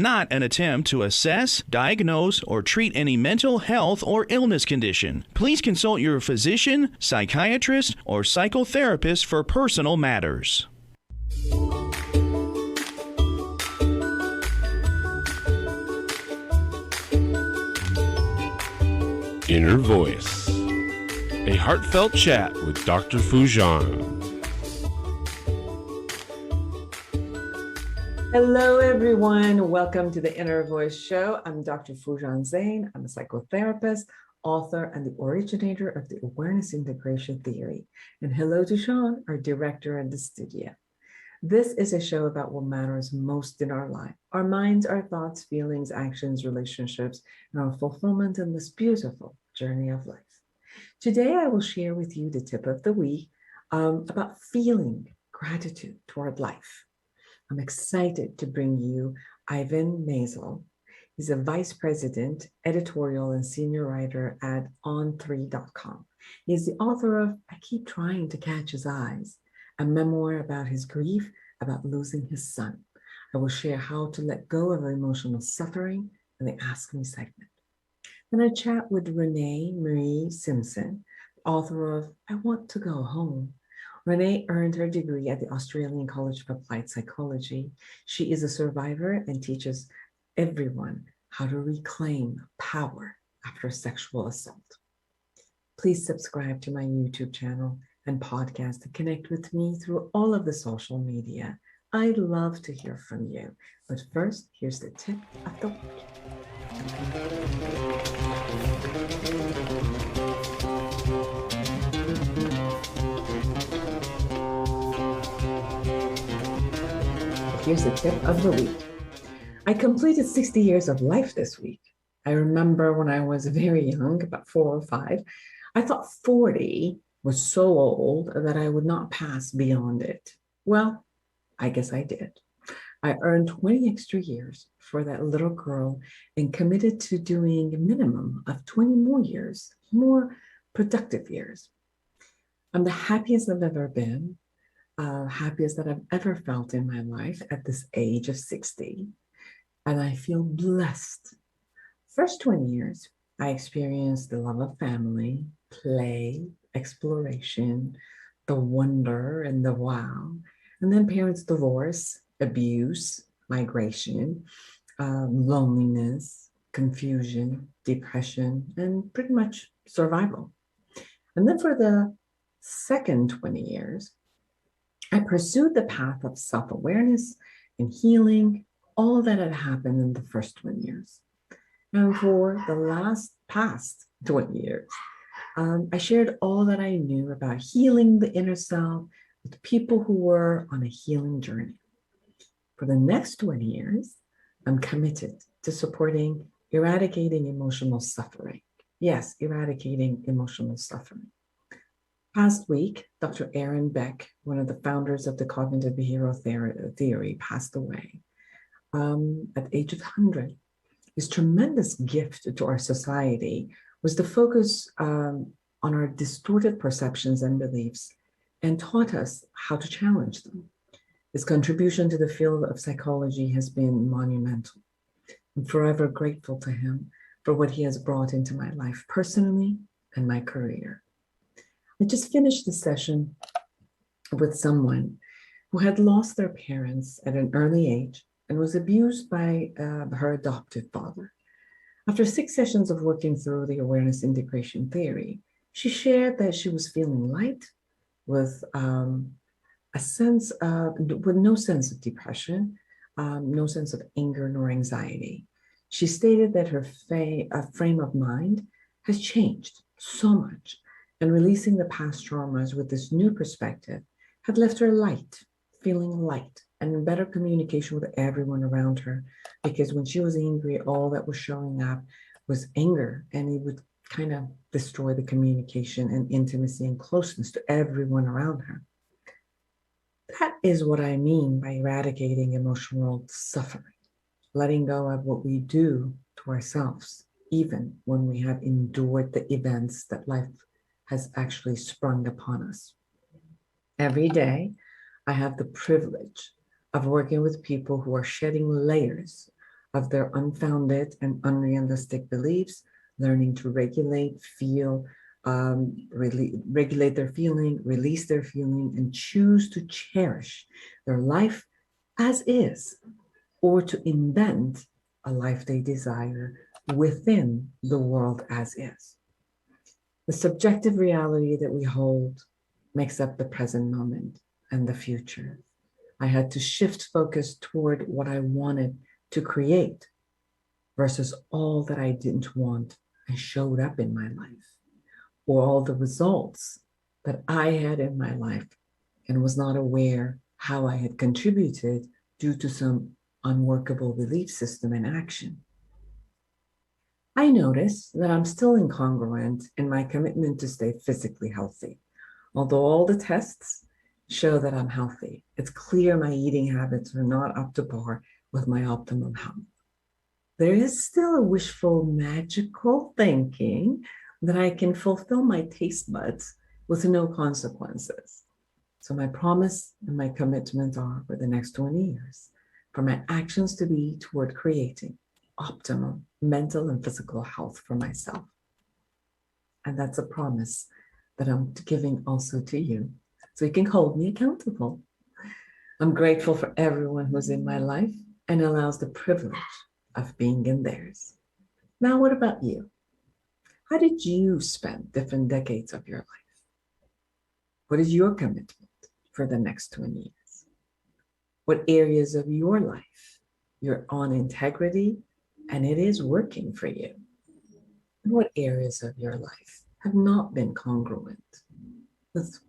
not an attempt to assess, diagnose, or treat any mental health or illness condition. Please consult your physician, psychiatrist, or psychotherapist for personal matters. Inner Voice, a heartfelt chat with Dr. Foojan. Hello, everyone. Welcome to the Inner Voice Show. I'm Dr. Foojan Zeine. I'm a psychotherapist, author, and the originator of the Awareness Integration Theory. And hello to Sean, our director in the studio. This is a show about what matters most in our life, our minds, our thoughts, feelings, actions, relationships, and our fulfillment in this beautiful journey of life. Today, I will share with you the tip of the week about feeling gratitude toward life. I'm excited to bring you Ivan Maisel. He's a vice president, editorial, and senior writer at on3.com. He's the author of I Keep Trying to Catch His Eyes, a memoir about his grief about losing his son. I will share how to let go of emotional suffering in the Ask Me segment. Then I chat with Renee Simpson, author of I Want to Go Home. Renee earned her degree at the Australian College of Applied Psychology. She is a survivor and teaches everyone how to reclaim power after sexual assault. Please subscribe to my YouTube channel and podcast to connect with me through all of the social media. I'd love to hear from you. But first, here's the tip of the week. Here's the tip of the week. I completed 60 years of life this week. I remember when I was very young, about 4 or 5, I thought 40 was so old that I would not pass beyond it. Well, I guess I did. I earned 20 extra years for that little girl and committed to doing a minimum of 20 more years, more productive years. I'm the happiest I've ever been, happiest that I've ever felt in my life at this age of 60. And I feel blessed. First 20 years, I experienced the love of family, play, exploration, the wonder and the wow. And then parents' divorce, abuse, migration, loneliness, confusion, depression, and pretty much survival. And then for the second 20 years, I pursued the path of self-awareness and healing, all that had happened in the first 20 years. And for the past 20 years, I shared all that I knew about healing the inner self with people who were on a healing journey. For the next 20 years, I'm committed to supporting eradicating emotional suffering. Yes, eradicating emotional suffering. Past week, Dr. Aaron Beck, one of the founders of the cognitive behavioral theory, passed away at the age of 100. His tremendous gift to our society was to focus on our distorted perceptions and beliefs and taught us how to challenge them. His contribution to the field of psychology has been monumental. I'm forever grateful to him for what he has brought into my life personally and my career. I just finished the session with someone who had lost their parents at an early age and was abused by her adoptive father. After 6 sessions of working through the awareness integration theory, she shared that she was feeling light with no sense of depression, no sense of anger nor anxiety. She stated that her frame of mind has changed so much, and releasing the past traumas with this new perspective had left her light, feeling light, and in better communication with everyone around her. Because when she was angry, all that was showing up was anger, and it would kind of destroy the communication and intimacy and closeness to everyone around her. That is what I mean by eradicating emotional suffering, letting go of what we do to ourselves, even when we have endured the events that life has actually sprung upon us. Every day, I have the privilege of working with people who are shedding layers of their unfounded and unrealistic beliefs, learning to regulate, feel, regulate their feeling, release their feeling, and choose to cherish their life as is, or to invent a life they desire within the world as is. The subjective reality that we hold makes up the present moment and the future. I had to shift focus toward what I wanted to create versus all that I didn't want and showed up in my life, or all the results that I had in my life and was not aware how I had contributed due to some unworkable belief system and action. I notice that I'm still incongruent in my commitment to stay physically healthy. Although all the tests show that I'm healthy, it's clear my eating habits are not up to par with my optimum health. There is still a wishful, magical thinking that I can fulfill my taste buds with no consequences. So my promise and my commitment are for the next 20 years for my actions to be toward creating optimum mental and physical health for myself. And that's a promise that I'm giving also to you, so you can hold me accountable. I'm grateful for everyone who's in my life and allows the privilege of being in theirs. Now, what about you? How did you spend different decades of your life? What is your commitment for the next 20 years? What areas of your life you're on integrity and it is working for you? And what areas of your life have not been congruent with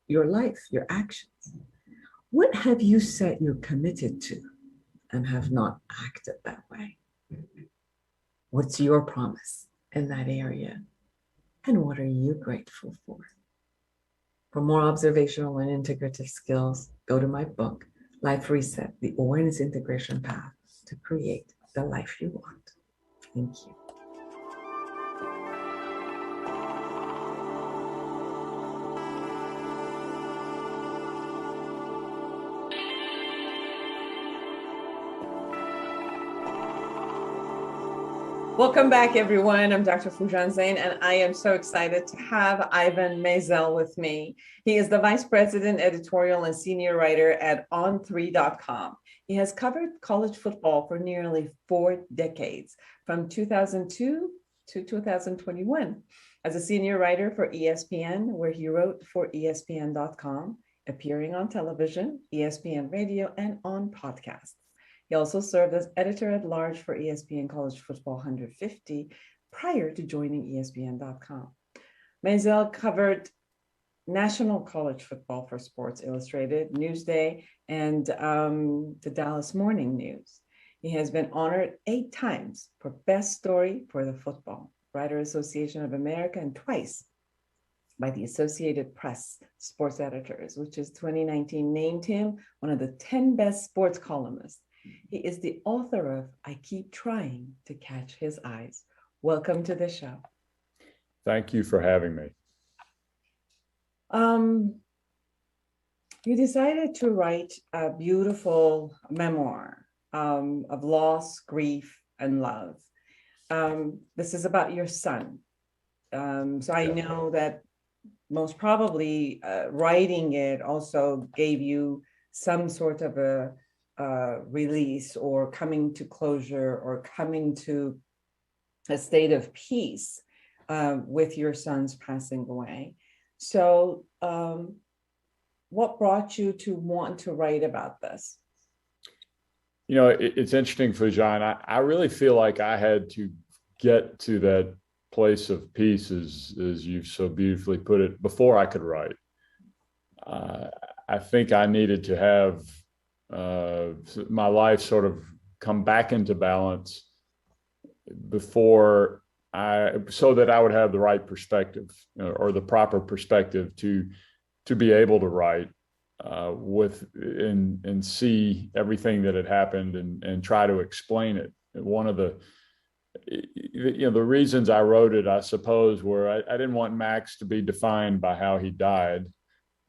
your life, your actions? What have you said you're committed to and have not acted that way? What's your promise in that area? And what are you grateful for? For more observational and integrative skills, go to my book, Life Reset, The Awareness Integration Path to Create the Life You Want. Thank you. Welcome back, everyone. I'm Dr. Foojan Zeine, and I am so excited to have Ivan Maisel with me. He is the Vice President, Editorial, and Senior Writer at On3.com. He has covered college football for nearly 4 decades, from 2002 to 2021, as a senior writer for ESPN, where he wrote for ESPN.com, appearing on television, ESPN radio, and on podcasts. He also served as editor-at-large for ESPN College Football 150 prior to joining ESPN.com. Maisel covered national college football for Sports Illustrated, Newsday, and the Dallas Morning News. He has been honored 8 times for Best Story for the Football Writer Association of America and twice by the Associated Press Sports Editors, which is 2019 named him one of the 10 best sports columnists. He is the author of I Keep Trying to Catch His Eyes. Welcome to the show. Thank you for having me. You decided to write a beautiful memoir of loss, grief, and love. This is about your son. So I know that most probably writing it also gave you some sort of a release or coming to closure or coming to a state of peace with your son's passing away. So what brought you to want to write about this? You know, it's interesting, Foojan. I really feel like I had to get to that place of peace, as you've so beautifully put it, before I could write. I think I needed to have my life sort of come back into balance before so that I would have the right perspective or the proper perspective to be able to write and see everything that had happened and try to explain it. One of the the reasons I wrote it, I suppose, were I didn't want Max to be defined by how he died.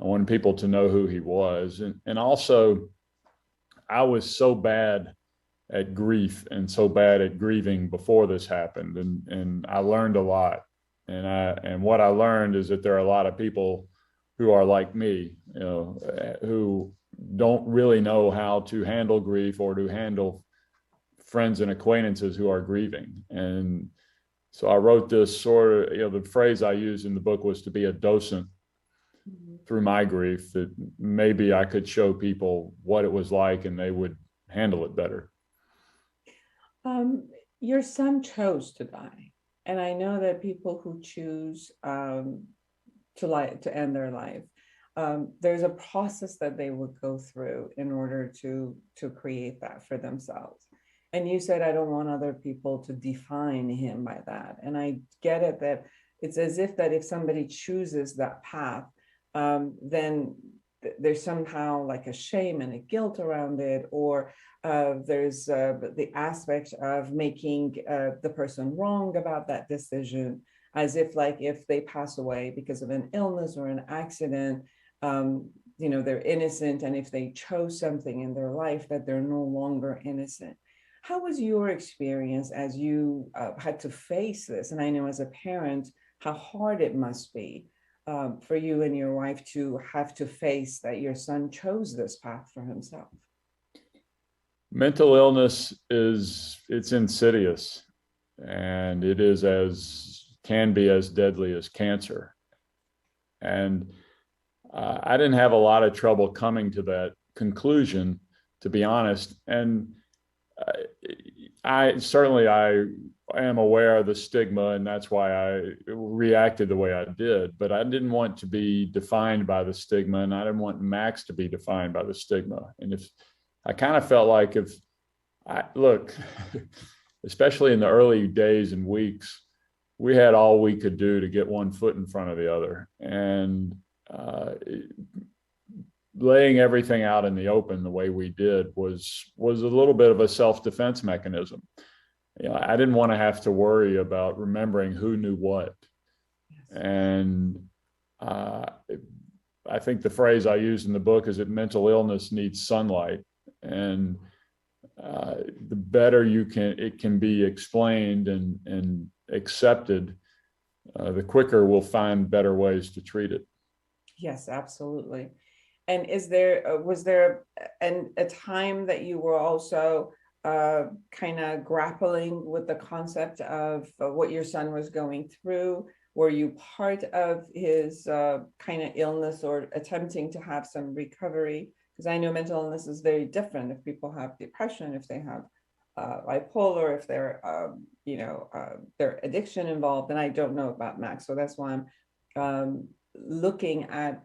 I wanted people to know who he was, and also I was so bad at grief and so bad at grieving before this happened. And I learned a lot. And what I learned is that there are a lot of people who are like me, who don't really know how to handle grief or to handle friends and acquaintances who are grieving. And so I wrote this sort of, the phrase I used in the book was to be a docent through my grief, that maybe I could show people what it was like and they would handle it better. Your son chose to die. And I know that people who choose to end their life, there's a process that they would go through in order to create that for themselves. And you said, I don't want other people to define him by that. And I get it, that it's as if that if somebody chooses that path, then there's somehow like a shame and a guilt around it, or there's the aspect of making the person wrong about that decision, as if like if they pass away because of an illness or an accident, they're innocent, and if they chose something in their life, that they're no longer innocent. How was your experience as you had to face this? And I know as a parent, how hard it must be for you and your wife to have to face that your son chose this path for himself. Mental illness it's insidious, and it can be as deadly as cancer. And I didn't have a lot of trouble coming to that conclusion, to be honest. And I am aware of the stigma, and that's why I reacted the way I did. But I didn't want to be defined by the stigma, and I didn't want Max to be defined by the stigma. And if I kind of felt like especially in the early days and weeks, we had all we could do to get one foot in front of the other. And laying everything out in the open the way we did was a little bit of a self-defense mechanism. I didn't want to have to worry about remembering who knew what. Yes. And I think the phrase I use in the book is that mental illness needs sunlight. And the better it can be explained and accepted, the quicker we'll find better ways to treat it. Yes, absolutely. And was there a time that you were also kind of grappling with the concept of what your son was going through? Were you part of his kind of illness or attempting to have some recovery? Because I know mental illness is very different. If people have depression, if they have bipolar, if they're their addiction involved, and I don't know about Max, so that's why I'm looking at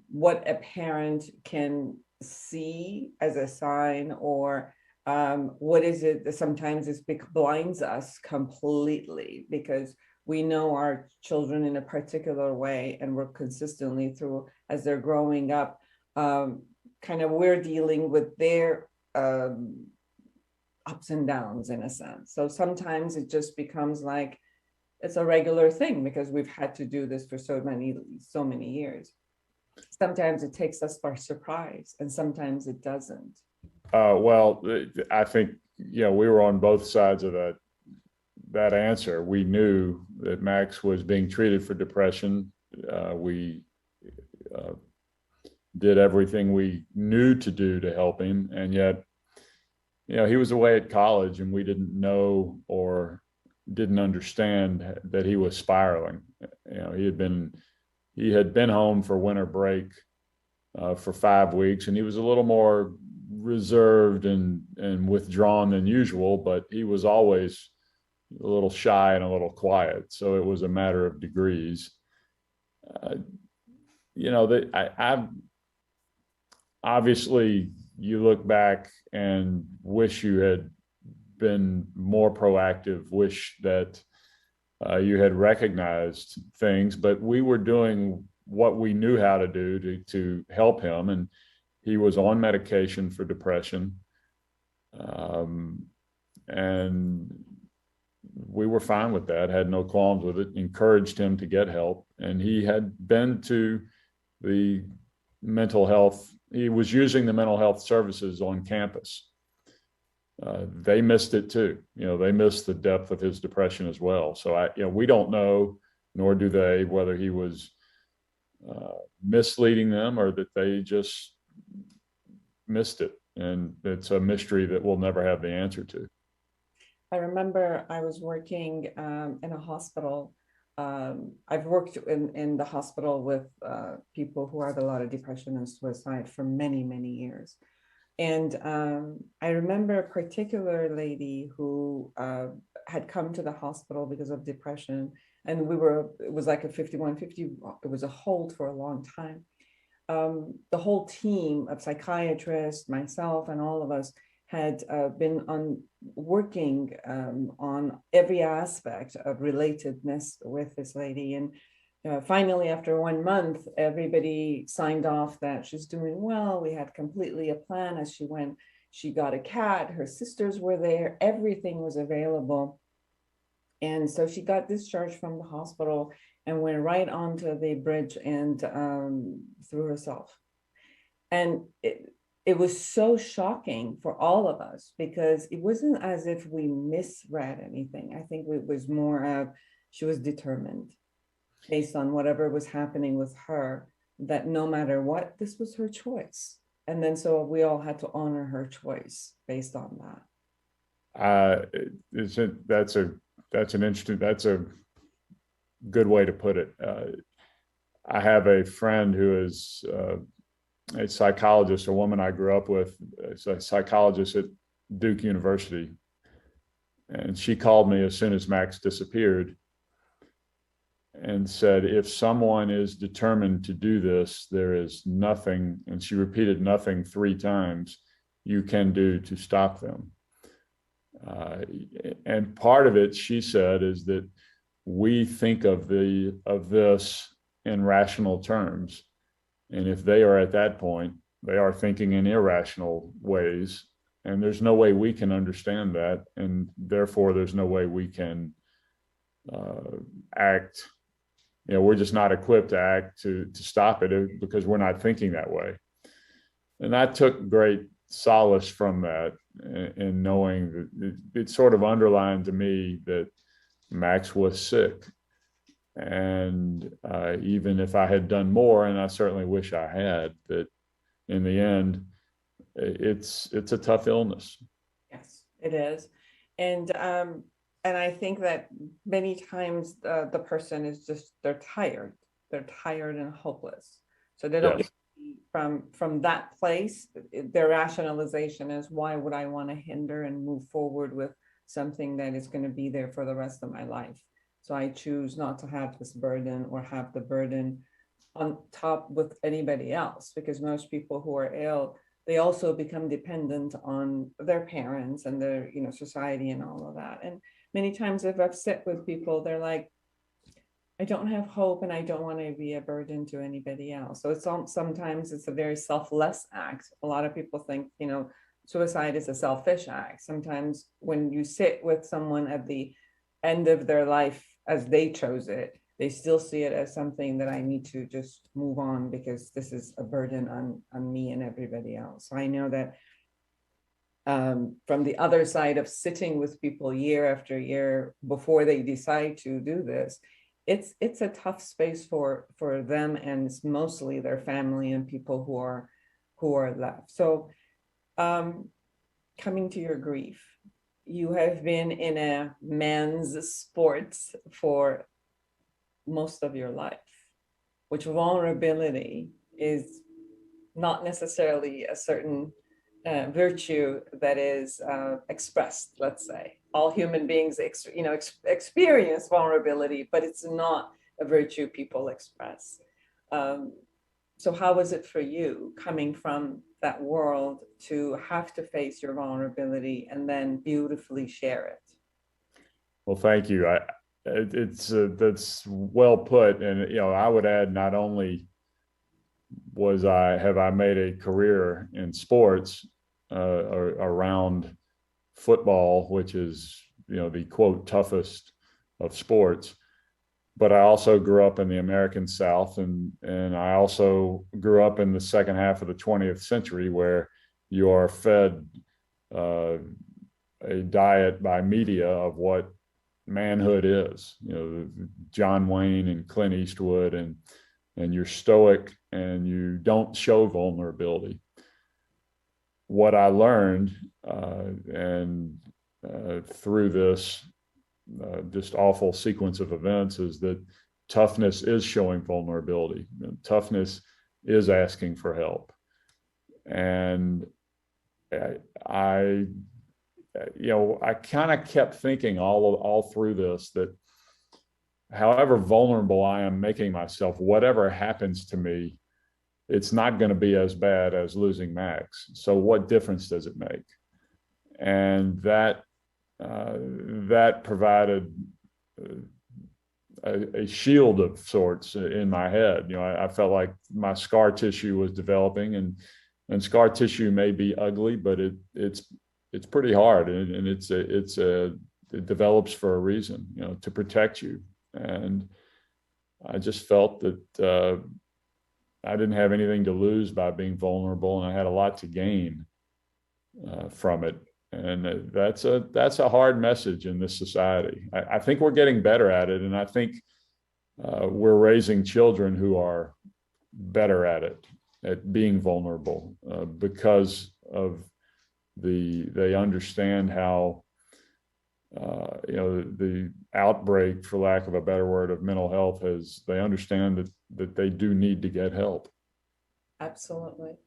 what a parent can see as a sign, or what is it that sometimes blinds us completely, because we know our children in a particular way, and we're consistently through as they're growing up, we're dealing with their ups and downs in a sense. So sometimes it just becomes like it's a regular thing because we've had to do this for so many years. Sometimes it takes us by surprise, and sometimes it doesn't. Well, I think we were on both sides of that answer. We knew that Max was being treated for depression. We did everything we knew to do to help him, and yet, he was away at college, and we didn't know or didn't understand that he was spiraling. He had been home for winter break for 5 weeks, and he was a little more reserved and withdrawn than usual, but he was always a little shy and a little quiet. So it was a matter of degrees. Obviously you look back and wish you had been more proactive, wish that you had recognized things, but we were doing what we knew how to do to help him. And he was on medication for depression. And we were fine with that, had no qualms with it, encouraged him to get help. And he had been to the mental health, he was using the mental health services on campus. they missed it too. They missed the depth of his depression as well. So we don't know, nor do they, whether he was misleading them or that they just missed it. And it's a mystery that we'll never have the answer to. I remember I was working in a hospital. I've worked in the hospital with people who have a lot of depression and suicide for many, many years. And I remember a particular lady who had come to the hospital because of depression. And it was like a 51-50, it was a hold for a long time. The whole team of psychiatrists, myself, and all of us had been working on every aspect of relatedness with this lady. And finally, after 1 month, everybody signed off that she's doing well. We had completely a plan as she went. She got a cat, her sisters were there, everything was available. And so she got discharged from the hospital and went right onto the bridge and threw herself. And it was so shocking for all of us because it wasn't as if we misread anything. I think it was more of she was determined based on whatever was happening with her, that no matter what, this was her choice. And then so we all had to honor her choice based on that. That's a good way to put it. I have a friend who is a psychologist, a woman I grew up with, is a psychologist at Duke University. And she called me as soon as Max disappeared and said, if someone is determined to do this, there is nothing, and she repeated nothing 3 times, you can do to stop them. And part of it, she said, is that we think of this in rational terms. And if they are at that point, they are thinking in irrational ways. And there's no way we can understand that. And therefore, there's no way we can act. We're just not equipped to act to stop it because we're not thinking that way. And I took great solace from that in knowing that it sort of underlined to me that Max was sick. And even if I had done more, and I certainly wish I had, that in the end, it's a tough illness. Yes, it is. And I think that many times the person is just, they're tired and hopeless. So they don't, Yes. from that place, their rationalization is, why would I want to hinder and move forward with something that is going to be there for the rest of my life? So I choose not to have this burden or have the burden on top with anybody else, because most people who are ill, they also become dependent on their parents and their, society and all of that. And many times if I've sit with people, they're like, I don't have hope and I don't want to be a burden to anybody else. So sometimes it's a very selfless act. A lot of people think, suicide is a selfish act. Sometimes when you sit with someone at the end of their life as they chose it, they still see it as something that I need to just move on because this is a burden on me and everybody else. So I know that from the other side of sitting with people year after year before they decide to do this, it's a tough space for them, and it's mostly their family and people who are left. So coming to your grief, you have been in a men's sports for most of your life, which vulnerability is not necessarily a certain virtue that is expressed. Let's say all human beings, experience vulnerability, but it's not a virtue people express. So how was it for you coming from that world to have to face your vulnerability and then beautifully share it? Well, thank you. That's well put. And, I would add, not only have I made a career in sports around football, which is, the quote toughest of sports, but I also grew up in the American South, and I also grew up in the second half of the 20th century, where you are fed a diet by media of what manhood is. John Wayne and Clint Eastwood, and you're stoic and you don't show vulnerability. What I learned through this just awful sequence of events is that toughness is showing vulnerability. Toughness is asking for help. And I kind of kept thinking all through this that however vulnerable I am making myself, whatever happens to me, it's not going to be as bad as losing Max. So what difference does it make? And that provided a shield of sorts in my head. I felt like my scar tissue was developing, and scar tissue may be ugly, but it's pretty hard, and it develops for a reason, to protect you. And I just felt that I didn't have anything to lose by being vulnerable, and I had a lot to gain from it. And that's a hard message in this society. I think we're getting better at it, and I think we're raising children who are better at it, at being vulnerable, because of they understand how the outbreak, for lack of a better word, of mental health they understand that they do need to get help. Absolutely.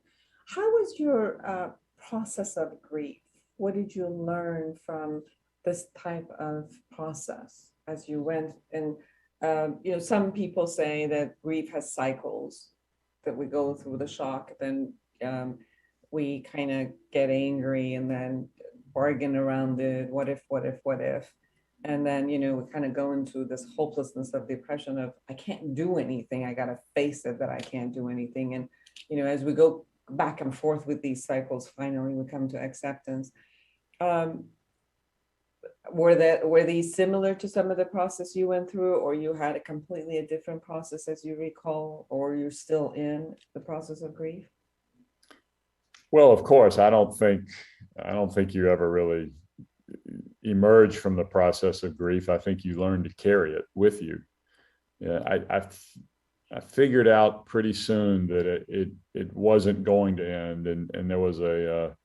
How was your process of grief? What did you learn from this type of process as you went? And some people say that grief has cycles, that we go through the shock, then we kind of get angry and then bargain around it. What if? And then, we kind of go into this hopelessness of depression of, I can't do anything. I got to face it that I can't do anything. And, as we go back and forth with these cycles, finally we come to acceptance. Were these similar to some of the process you went through, or you had a different process as you recall, or you're still in the process of grief? Well, of course, I don't think you ever really emerge from the process of grief. I think you learn to carry it with you. I figured out pretty soon that it wasn't going to end, and there was a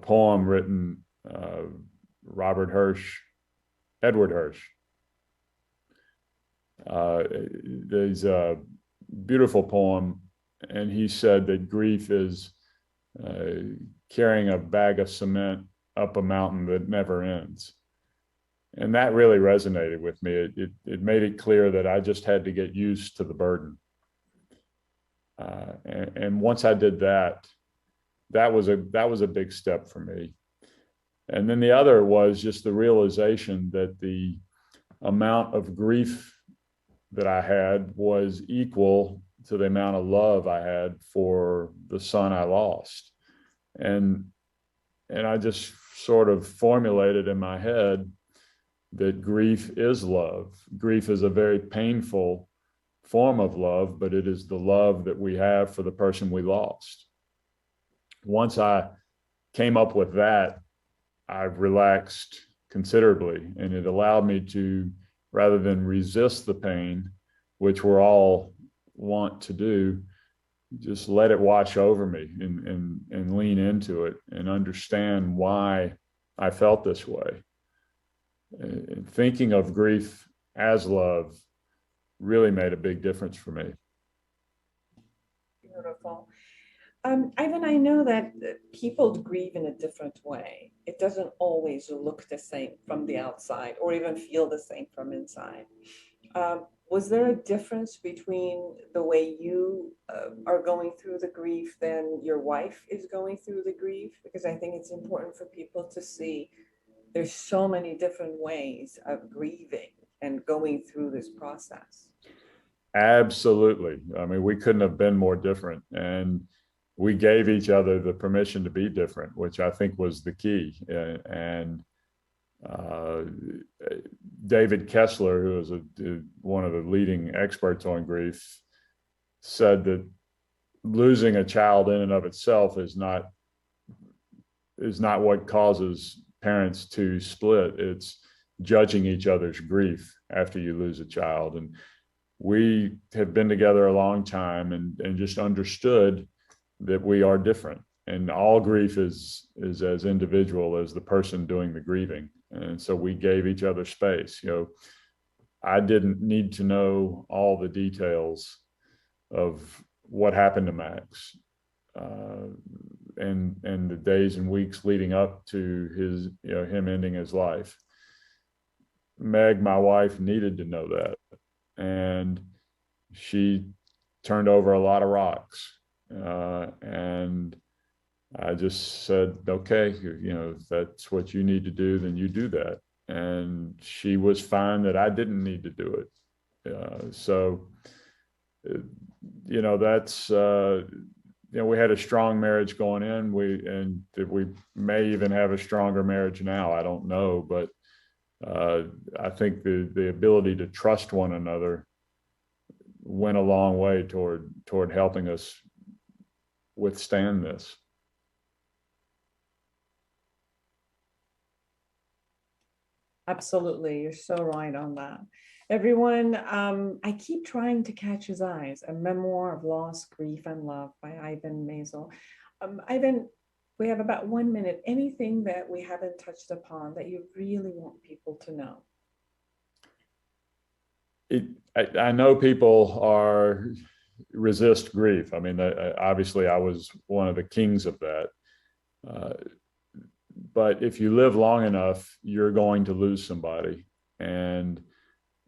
poem written, Edward Hirsch. There's a beautiful poem, and he said that grief is carrying a bag of cement up a mountain that never ends. And that really resonated with me. It made it clear that I just had to get used to the burden. And once I did that was a big step for me. And then the other was just the realization that the amount of grief that I had was equal to the amount of love I had for the son I lost. And I just sort of formulated in my head that grief is love. Grief is a very painful form of love, but it is the love that we have for the person we lost. Once I came up with that, I relaxed considerably, and it allowed me to, rather than resist the pain, which we're all want to do, just let it wash over me and lean into it and understand why I felt this way. And thinking of grief as love really made a big difference for me. Beautiful. Ivan, I know that people grieve in a different way. It doesn't always look the same from the outside or even feel the same from inside. Was there a difference between the way you are going through the grief than your wife is going through the grief? Because I think it's important for people to see there's so many different ways of grieving and going through this process. Absolutely. I mean, we couldn't have been more different. And we gave each other the permission to be different, which I think was the key. And David Kessler, who is one of the leading experts on grief, said that losing a child in and of itself is not what causes parents to split. It's judging each other's grief after you lose a child. And we have been together a long time and just understood that we are different. And all grief is as individual as the person doing the grieving. And so we gave each other space. I didn't need to know all the details of what happened to Max and the days and weeks leading up to his, him ending his life. Meg, my wife, needed to know that. And she turned over a lot of rocks. And I just said, okay, if that's what you need to do, then you do that. And she was fine that I didn't need to do it. That's, we had a strong marriage going in. We may even have a stronger marriage now. I don't know, but I think the ability to trust one another went a long way toward helping us withstand this. Absolutely. You're so right on that. Everyone, I Keep Trying to Catch His Eyes, a memoir of loss, grief, and love by Ivan Maisel. Ivan, we have about 1 minute. Anything that we haven't touched upon that you really want people to know? I know people resist grief. I mean, obviously I was one of the kings of that. But if you live long enough, you're going to lose somebody. And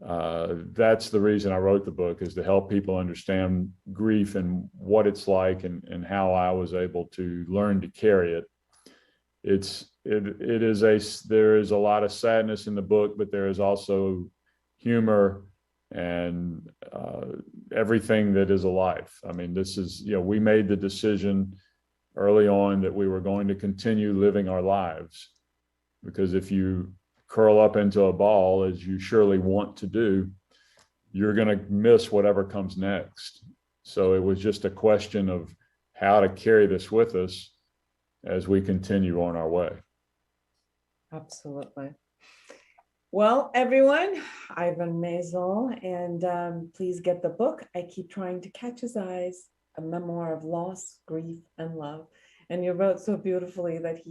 that's the reason I wrote the book, is to help people understand grief and what it's like and how I was able to learn to carry it. There is a lot of sadness in the book, but there is also humor and everything that is a life. I mean, we made the decision early on that we were going to continue living our lives, because if you curl up into a ball, as you surely want to do, you're going to miss whatever comes next. So it was just a question of how to carry this with us as we continue on our way. Absolutely. Well, everyone, Ivan Maisel, and please get the book, I Keep Trying to Catch His Eyes, a memoir of loss, grief, and love. And you wrote so beautifully that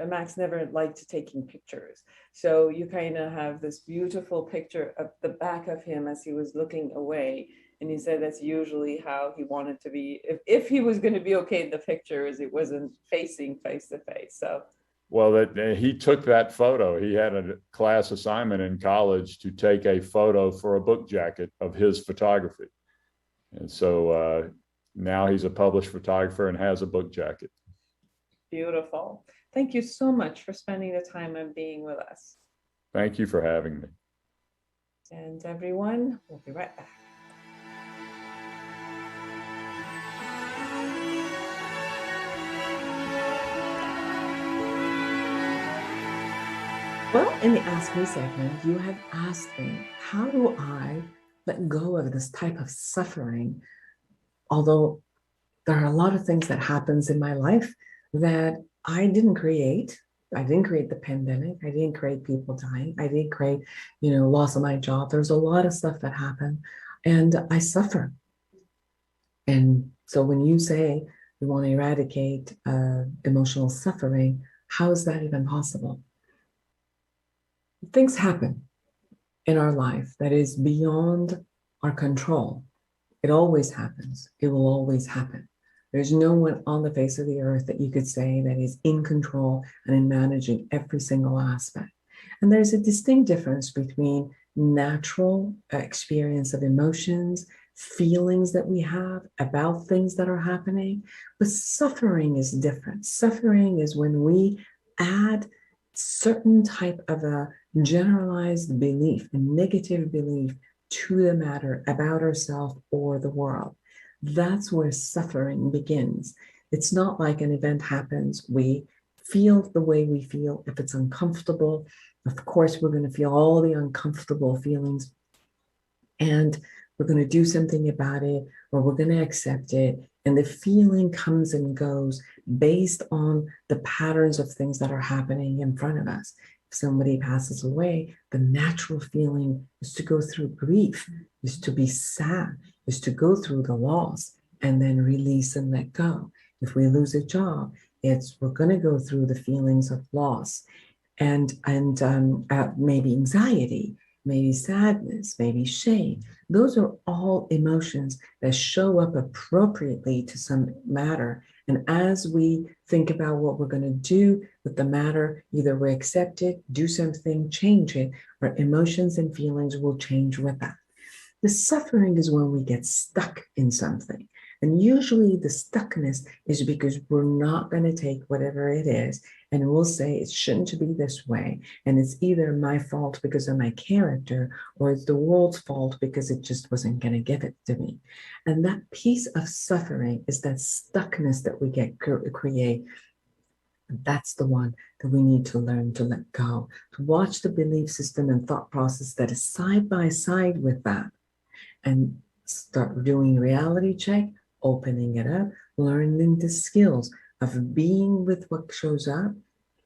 Max never liked taking pictures. So you kind of have this beautiful picture of the back of him as he was looking away. And he said that's usually how he wanted to be. If he was going to be okay in the pictures, it wasn't facing face to face. So. Well, he took that photo. He had a class assignment in college to take a photo for a book jacket of his photography. And so now he's a published photographer and has a book jacket. Beautiful. Thank you so much for spending the time and being with us. Thank you for having me. And everyone, we'll be right back. Well, in the Ask Me segment, you have asked me, how do I let go of this type of suffering? Although there are a lot of things that happens in my life that I didn't create. I didn't create the pandemic. I didn't create people dying. I didn't create, loss of my job. There's a lot of stuff that happened and I suffer. And so when you say you want to eradicate emotional suffering, how is that even possible? Things happen in our life that is beyond our control. It always happens. It will always happen. There's no one on the face of the earth that you could say that is in control and in managing every single aspect. And there's a distinct difference between natural experience of emotions, feelings that we have about things that are happening, but suffering is different. Suffering is when we add certain type of a generalized belief, a negative belief to the matter about ourselves or the world. That's where suffering begins. It's not like an event happens, we feel the way we feel. If it's uncomfortable, of course, we're going to feel all the uncomfortable feelings. And we're going to do something about it, or we're going to accept it. And the feeling comes and goes based on the patterns of things that are happening in front of us. If somebody passes away, the natural feeling is to go through grief, is to be sad, is to go through the loss and then release and let go. If we lose a job, we're going to go through the feelings of loss and maybe anxiety, maybe sadness, maybe shame. Those are all emotions that show up appropriately to some matter. And as we think about what we're going to do with the matter, either we accept it, do something, change it, our emotions and feelings will change with that. The suffering is when we get stuck in something. And usually the stuckness is because we're not going to take whatever it is and we'll say it shouldn't be this way. And it's either my fault because of my character or it's the world's fault because it just wasn't going to give it to me. And that piece of suffering is that stuckness that we create. That's the one that we need to learn to let go, to watch the belief system and thought process that is side by side with that and start doing reality check, opening it up, learning the skills of being with what shows up,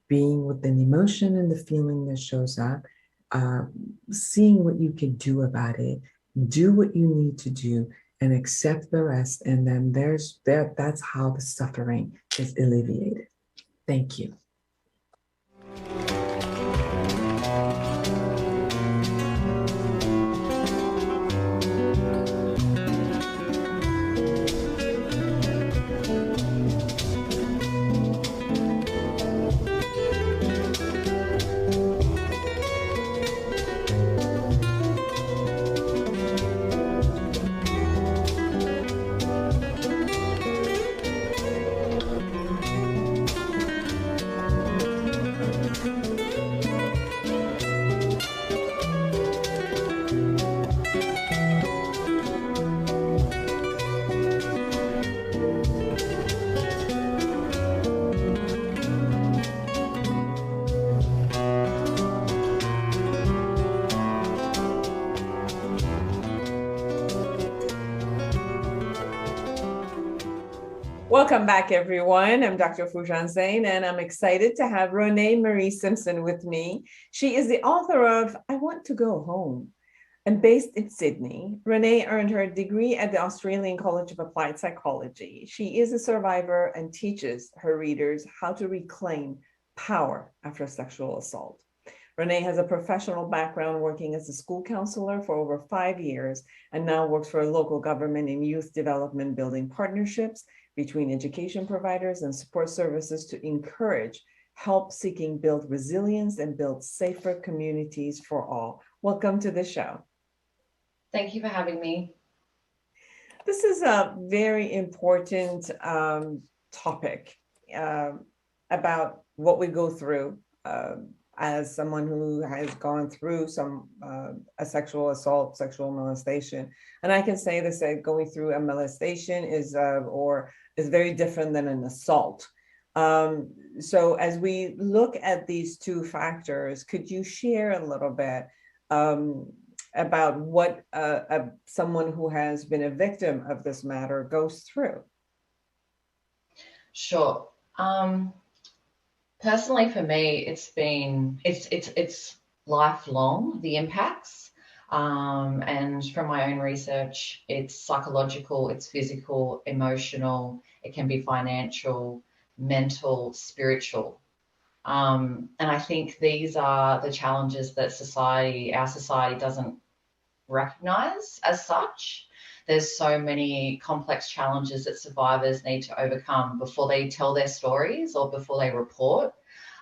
being with an emotion and the feeling that shows up, seeing what you can do about it, do what you need to do, and accept the rest. And then that's how the suffering is alleviated. Thank you. Welcome back, everyone. I'm Dr. Foojan Zeine, and I'm excited to have Renee Marie Simpson with me. She is the author of I Want to Go Home. And based in Sydney, Renee earned her degree at the Australian College of Applied Psychology. She is a survivor and teaches her readers how to reclaim power after sexual assault. Renee has a professional background working as a school counselor for over 5 years and now works for a local government in youth development, building partnerships between education providers and support services to encourage help seeking, build resilience, and build safer communities for all. Welcome to the show. Thank you for having me. This is a very important topic about what we go through as someone who has gone through a sexual assault, sexual molestation. And I can say this, that going through a molestation is very different than an assault. So as we look at these two factors, could you share a little bit about what someone who has been a victim of this matter goes through? Sure. Personally, for me, it's lifelong, the impacts. And from my own research, it's psychological, it's physical, emotional, it can be financial, mental, spiritual. And I think these are the challenges that our society doesn't recognize as such. There's so many complex challenges that survivors need to overcome before they tell their stories or before they report,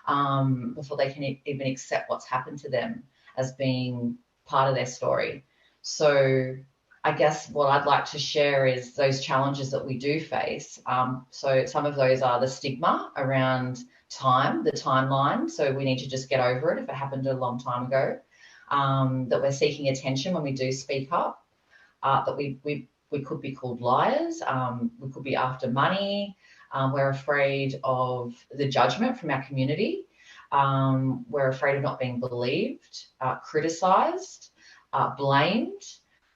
before they can even accept what's happened to them as being part of their story. So I guess what I'd like to share is those challenges that we do face. So some of those are the stigma around time, the timeline. So we need to just get over it if it happened a long time ago. That we're seeking attention when we do speak up. That we could be called liars. We could be after money. We're afraid of the judgment from our community. We're afraid of not being believed, criticized, blamed.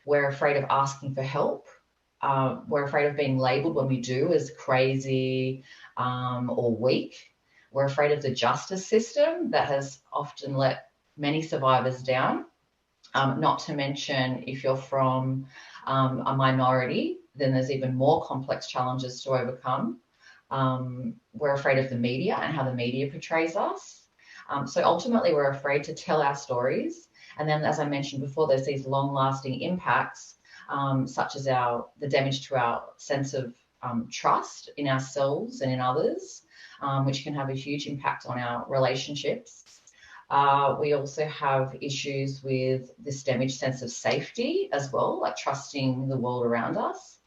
We're afraid of asking for help. We're afraid of being labeled when we do as crazy or weak. We're afraid of the justice system that has often let many survivors down. Not to mention, if you're from a minority, then there's even more complex challenges to overcome. We're afraid of the media and how the media portrays us. So ultimately, we're afraid to tell our stories. And then, as I mentioned before, there's these long-lasting impacts, such as the damage to our sense of trust in ourselves and in others, which can have a huge impact on our relationships. We also have issues with this damaged sense of safety as well, like trusting the world around us.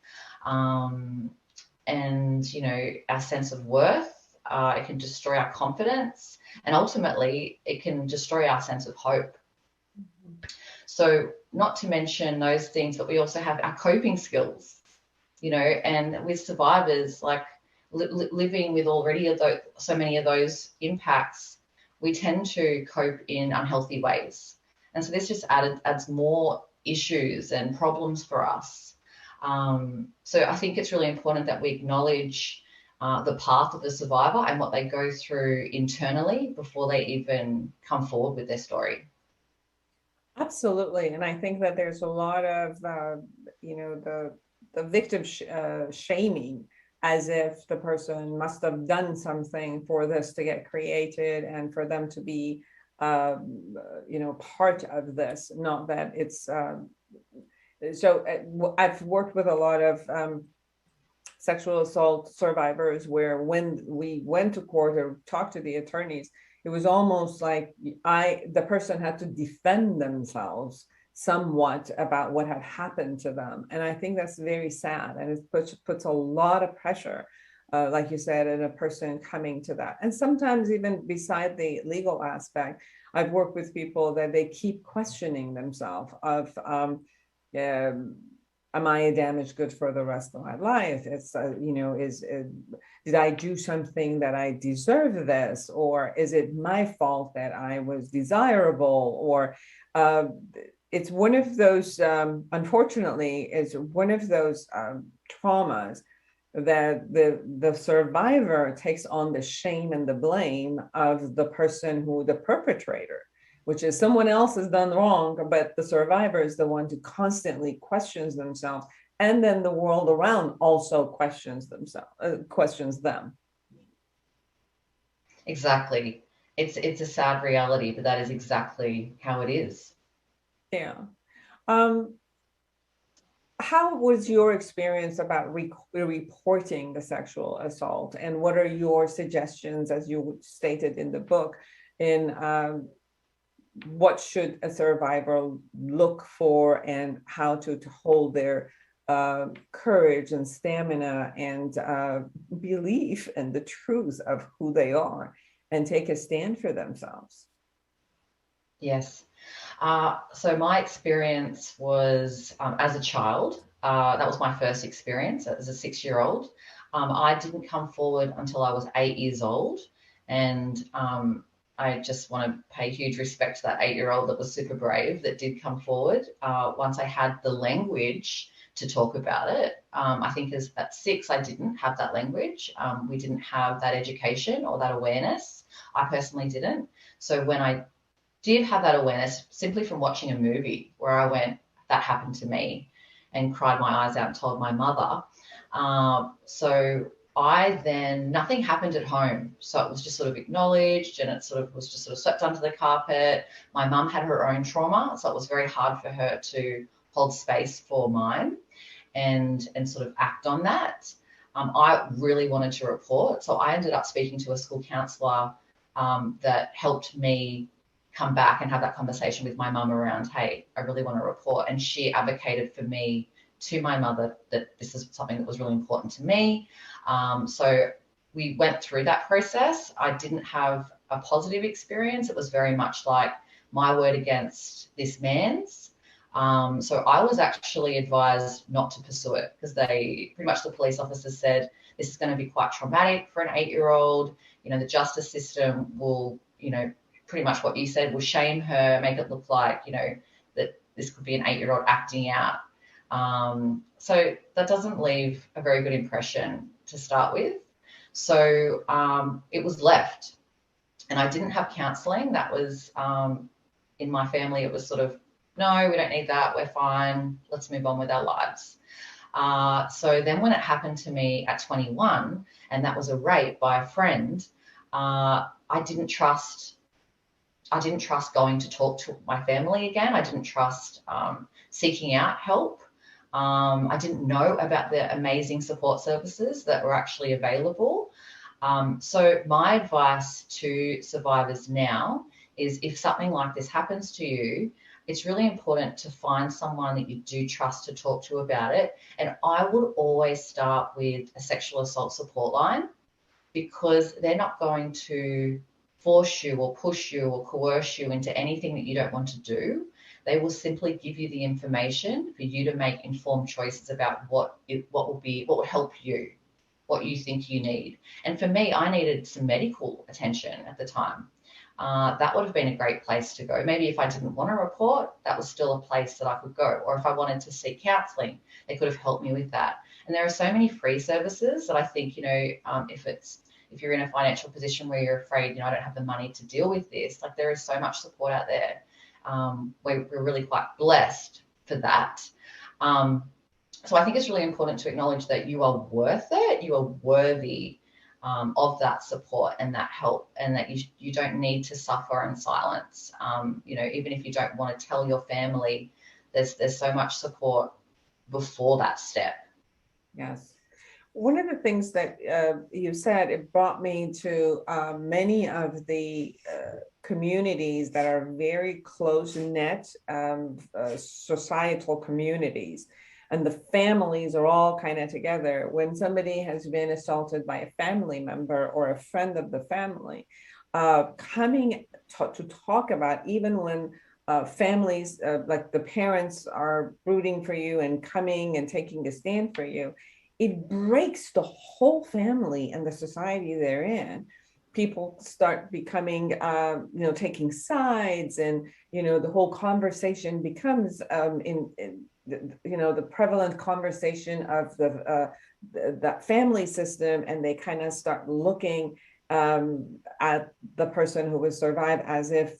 And, you know, our sense of worth, it can destroy our confidence, and ultimately it can destroy our sense of hope. So not to mention those things, but we also have our coping skills, you know, and with survivors, like living with already so many of those impacts, we tend to cope in unhealthy ways. And so this just adds more issues and problems for us. So I think it's really important that we acknowledge the path of the survivor and what they go through internally before they even come forward with their story. Absolutely. And I think that there's a lot of, the victim shaming, as if the person must have done something for this to get created and for them to be, part of this, not that it's, I've worked with a lot of sexual assault survivors where when we went to court or talked to the attorneys, it was almost like the person had to defend themselves somewhat about what had happened to them. And I think that's very sad. And it puts a lot of pressure, like you said, in a person coming to that. And sometimes even beside the legal aspect, I've worked with people that they keep questioning themselves of, am I a damaged good for the rest of my life? It's, did I do something that I deserve this? Or is it my fault that I was desirable? Or it's one of those, unfortunately, is one of those traumas that the survivor takes on the shame and the blame of the person the perpetrator, which is someone else has done wrong, but the survivor is the one who constantly questions themselves. And then the world around also questions them. Exactly. It's a sad reality, but that is exactly how it is. Yeah. How was your experience about reporting the sexual assault? And what are your suggestions, as you stated in the book, in what should a survivor look for and how to hold their courage and stamina and belief in the truth of who they are and take a stand for themselves? Yes. So my experience was as a child. That was my first experience as a 6-year-old. I didn't come forward until I was 8 years old. And I just want to pay huge respect to that 8-year-old that was super brave, that did come forward. Once I had the language to talk about it, I think at 6, I didn't have that language. We didn't have that education or that awareness. I personally didn't. So when I did have that awareness, simply from watching a movie where I went, that happened to me, and cried my eyes out and told my mother. So nothing happened at home. So it was just sort of acknowledged, and it was just swept under the carpet. My mum had her own trauma, so it was very hard for her to hold space for mine and sort of act on that. I really wanted to report. So I ended up speaking to a school counsellor that helped me come back and have that conversation with my mum around, hey, I really want to report. And she advocated for me to my mother that this is something that was really important to me. So we went through that process. I didn't have a positive experience. It was very much like my word against this man's. So I was actually advised not to pursue it because the police officers said, this is going to be quite traumatic for an 8-year-old. The justice system will, pretty much what you said, will shame her, make it look like, that this could be an 8-year-old acting out. So that doesn't leave a very good impression to start with. So it was left, and I didn't have counselling. That was in my family. It was sort of, no, we don't need that. We're fine. Let's move on with our lives. So then when it happened to me at 21, and that was a rape by a friend, I didn't trust going to talk to my family again. I didn't trust seeking out help. I didn't know about the amazing support services that were actually available. So my advice to survivors now is, if something like this happens to you, it's really important to find someone that you do trust to talk to about it. And I would always start with a sexual assault support line, because they're not going to force you or push you or coerce you into anything that you don't want to do. They will simply give you the information for you to make informed choices about what would help you, what you think you need. And for me, I needed some medical attention at the time. That would have been a great place to go. Maybe if I didn't want to report, that was still a place that I could go. Or if I wanted to seek counselling, they could have helped me with that. And there are so many free services that I think, if you're in a financial position where you're afraid, I don't have the money to deal with this, like, there is so much support out there. We're really quite blessed for that. So I think it's really important to acknowledge that you are worth it. You are worthy of that support and that help, and that you don't need to suffer in silence. Even if you don't want to tell your family, there's so much support before that step. Yes. One of the things that you said, it brought me to many of the communities that are very close-knit societal communities. And the families are all kind of together. When somebody has been assaulted by a family member or a friend of the family, coming to talk about, even when families, like the parents are rooting for you and coming and taking a stand for you, it breaks the whole family and the society they're in. People start becoming, taking sides, and, the whole conversation becomes the prevalent conversation of that family system, and they kind of start looking at the person who was survived as if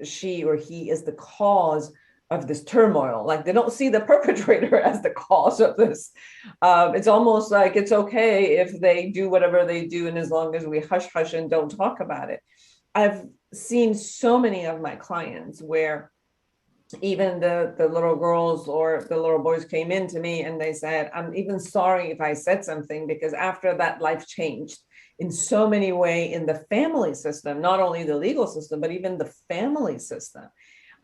she or he is the cause of this turmoil. Like, they don't see the perpetrator as the cause of this. It's almost like it's okay if they do whatever they do, and as long as we hush and don't talk about it. I've seen so many of my clients where even the little girls or the little boys came in to me and they said, I'm even sorry if I said something, because after that, life changed in so many ways in the family system, not only the legal system, but even the family system.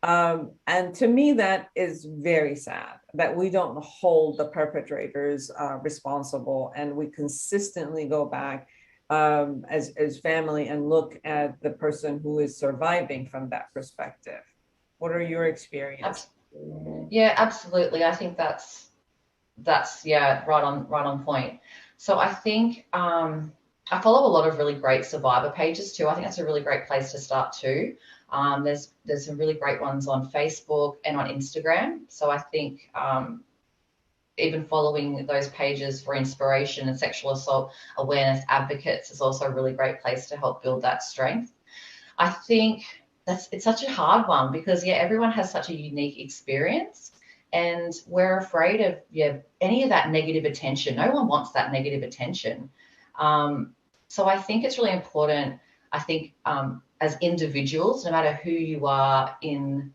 And to me, that is very sad that we don't hold the perpetrators responsible, and we consistently go back as family and look at the person who is surviving from that perspective. What are your experiences? Yeah, absolutely. I think that's right on point. So I think I follow a lot of really great survivor pages too. I think that's a really great place to start too. There's some really great ones on Facebook and on Instagram. So I think even following those pages for inspiration and sexual assault awareness advocates is also a really great place to help build that strength. I think it's such a hard one, because everyone has such a unique experience, and we're afraid of any of that negative attention. No one wants that negative attention. So I think it's really important, as individuals, no matter who you are, in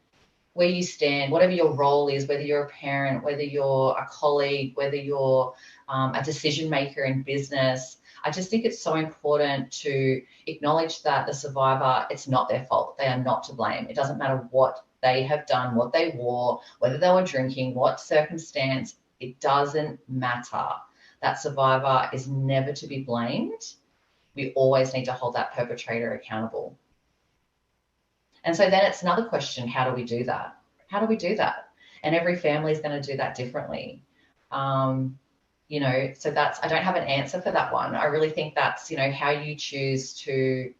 where you stand, whatever your role is, whether you're a parent, whether you're a colleague, whether you're a decision maker in business, I just think it's so important to acknowledge that the survivor, it's not their fault. They are not to blame. It doesn't matter what they have done, what they wore, whether they were drinking, what circumstance, it doesn't matter. That survivor is never to be blamed. We always need to hold that perpetrator accountable. And so then it's another question, how do we do that? How do we do that? And every family is going to do that differently. So I don't have an answer for that one. I really think that's, how you choose to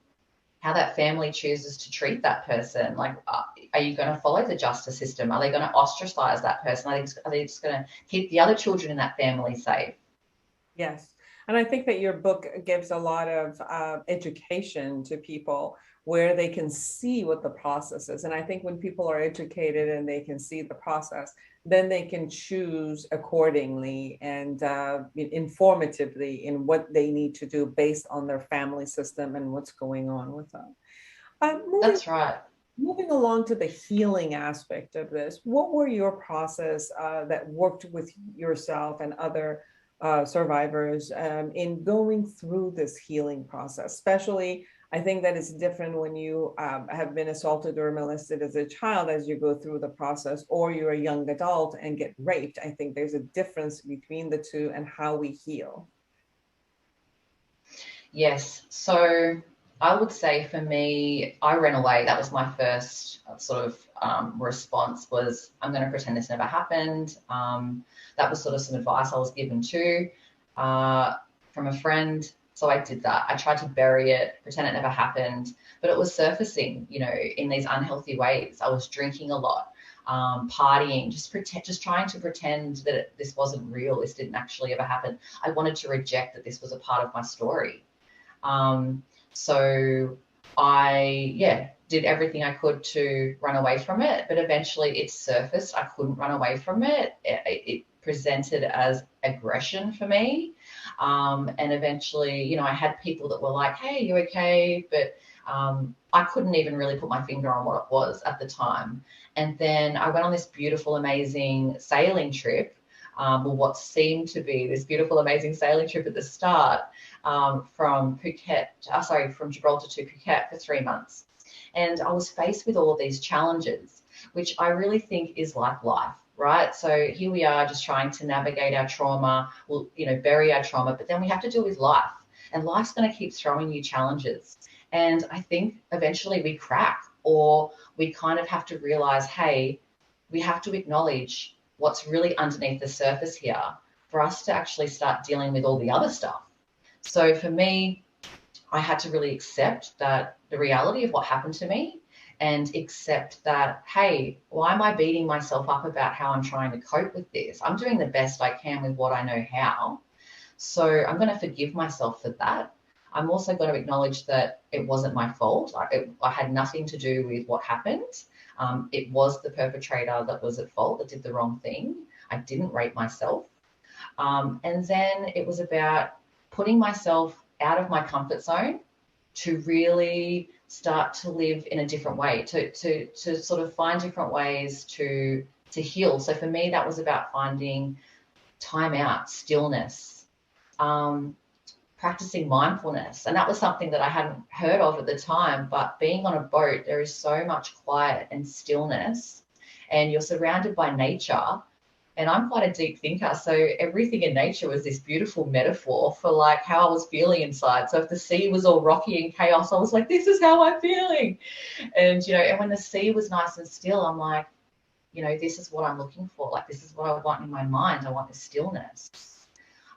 how that family chooses to treat that person. Like, are you going to follow the justice system? Are they going to ostracize that person? Are they just going to keep the other children in that family safe? Yes. And I think that your book gives a lot of education to people where they can see what the process is. And I think when people are educated and they can see the process, then they can choose accordingly and informatively in what they need to do based on their family system and what's going on with them. That's right. Moving along to the healing aspect of this, what were your process that worked with yourself and other survivors in going through this healing process? Especially, I think that it's different when you have been assaulted or molested as a child as you go through the process, or you're a young adult and get raped. I think there's a difference between the two and how we heal. Yes. So I would say for me, I ran away. That was my first sort of response was, I'm going to pretend this never happened. That was sort of some advice I was given too from a friend. So I did that. I tried to bury it, pretend it never happened, but it was surfacing, in these unhealthy ways. I was drinking a lot, partying, just trying to pretend that this wasn't real. This didn't actually ever happen. I wanted to reject that this was a part of my story. So I, did everything I could to run away from it, but eventually it surfaced. I couldn't run away from it. It presented as aggression for me. And eventually, I had people that were like, hey, you okay? But I couldn't even really put my finger on what it was at the time. And then I went on this beautiful, amazing sailing trip. What seemed to be this beautiful, amazing sailing trip at the start from Gibraltar to Phuket for 3 months. And I was faced with all of these challenges, which I really think is like life, right? So here we are just trying to navigate our trauma, bury our trauma, but then we have to deal with life. And life's going to keep throwing you challenges. And I think eventually we crack, or we kind of have to realize, hey, we have to acknowledge what's really underneath the surface here for us to actually start dealing with all the other stuff. So for me, I had to really accept that the reality of what happened to me, and accept that, hey, why am I beating myself up about how I'm trying to cope with this? I'm doing the best I can with what I know how. So I'm going to forgive myself for that. I'm also going to acknowledge that it wasn't my fault. I had nothing to do with what happened. It was the perpetrator that was at fault, that did the wrong thing. I didn't rape myself. And then it was about putting myself out of my comfort zone to really start to live in a different way, to sort of find different ways to heal. So for me, that was about finding time out, stillness, practicing mindfulness. And that was something that I hadn't heard of at the time, but being on a boat, there is so much quiet and stillness, and you're surrounded by nature. And I'm quite a deep thinker, so everything in nature was this beautiful metaphor for like how I was feeling inside. So if the sea was all rocky and chaos, I was like, this is how I'm feeling. And, and when the sea was nice and still, I'm like, this is what I'm looking for. Like, this is what I want in my mind. I want this stillness.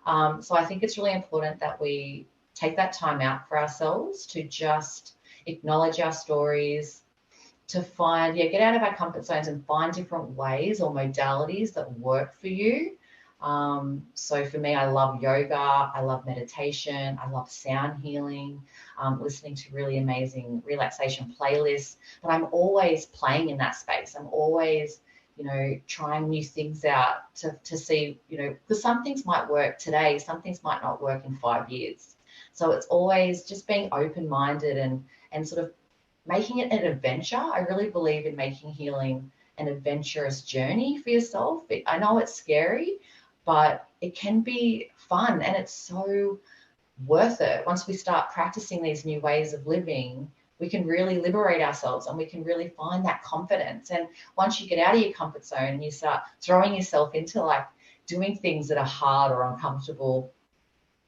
So I think it's really important that we take that time out for ourselves to just acknowledge our stories, to find, get out of our comfort zones and find different ways or modalities that work for you. So for me, I love yoga, I love meditation, I love sound healing, listening to really amazing relaxation playlists, but I'm always playing in that space. I'm always, trying new things out to see, because some things might work today, some things might not work in 5 years. So it's always just being open-minded and sort of making it an adventure. I really believe in making healing an adventurous journey for yourself. I know it's scary, but it can be fun, and it's so worth it. Once we start practicing these new ways of living, we can really liberate ourselves, and we can really find that confidence. And once you get out of your comfort zone and you start throwing yourself into like doing things that are hard or uncomfortable,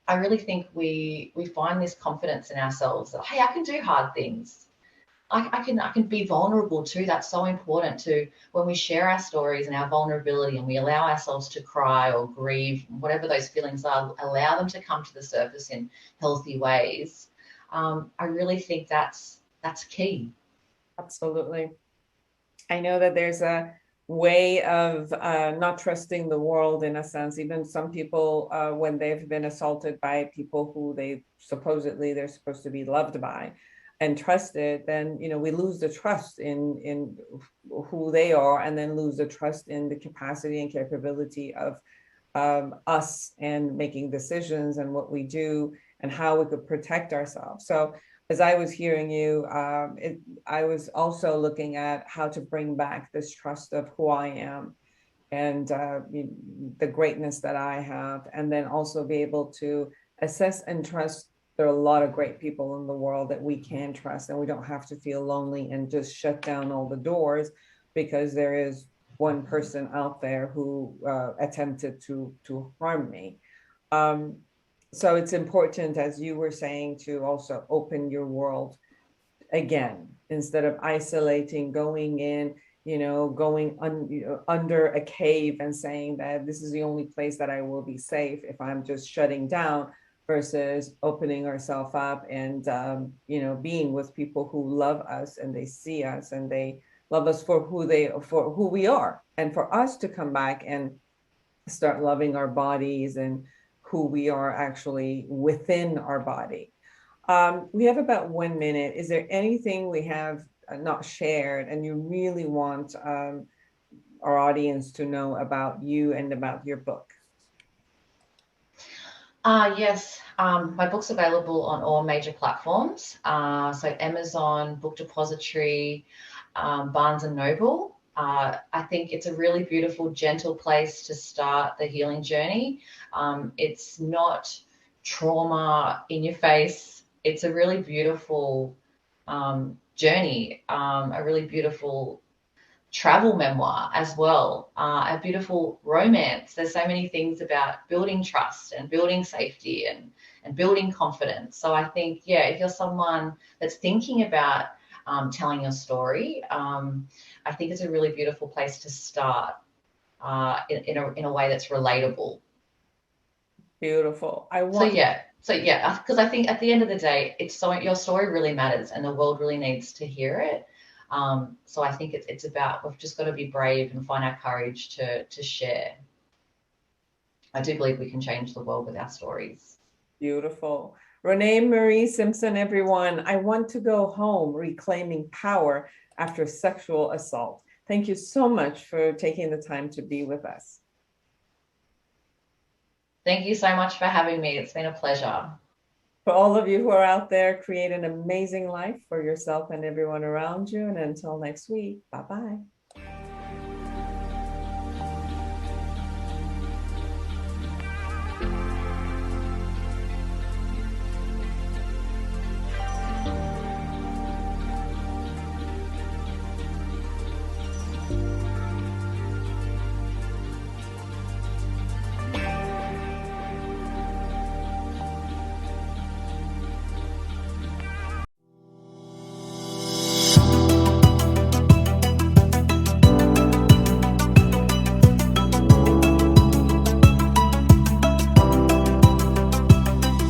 I really think we find this confidence in ourselves that, hey, I can do hard things. I can be vulnerable too. That's so important to when we share our stories and our vulnerability, and we allow ourselves to cry or grieve, whatever those feelings are, allow them to come to the surface in healthy ways. I really think that's That's key. Absolutely. I know that there's a way of not trusting the world in a sense. Even some people, when they've been assaulted by people who they're supposed to be loved by and trusted, then we lose the trust in who they are, and then lose the trust in the capacity and capability of us and making decisions and what we do and how we could protect ourselves. So as I was hearing you, I was also looking at how to bring back this trust of who I am and the greatness that I have, and then also be able to assess and trust. There are a lot of great people in the world that we can trust, and we don't have to feel lonely and just shut down all the doors because there is one person out there who attempted to harm me. Um, so it's important, as you were saying, to also open your world again, instead of isolating, going in, under a cave and saying that this is the only place that I will be safe if I'm just shutting down, versus opening ourselves up and, being with people who love us and they see us and they love us for who we are, and for us to come back and start loving our bodies and who we are actually within our body. We have about 1 minute. Is there anything we have not shared and you really want our audience to know about you and about your book? Yes, my book's available on all major platforms. So Amazon, Book Depository, Barnes and Noble. I think it's a really beautiful, gentle place to start the healing journey. It's not trauma in your face. It's a really beautiful journey, a really beautiful travel memoir as well, a beautiful romance. There's so many things about building trust and building safety and building confidence. So I think, yeah, if you're someone that's thinking about telling your story, I think it's a really beautiful place to start in a way that's relatable. Beautiful. So yeah, because I think at the end of the day, your story really matters, and the world really needs to hear it. So I think it's about, we've just got to be brave and find our courage to share. I do believe we can change the world with our stories. Beautiful. Renee Marie Simpson, everyone. I want to go home reclaiming power after sexual assault. Thank you so much for taking the time to be with us. Thank you so much for having me. It's been a pleasure. For all of you who are out there, create an amazing life for yourself and everyone around you. And until next week, bye-bye.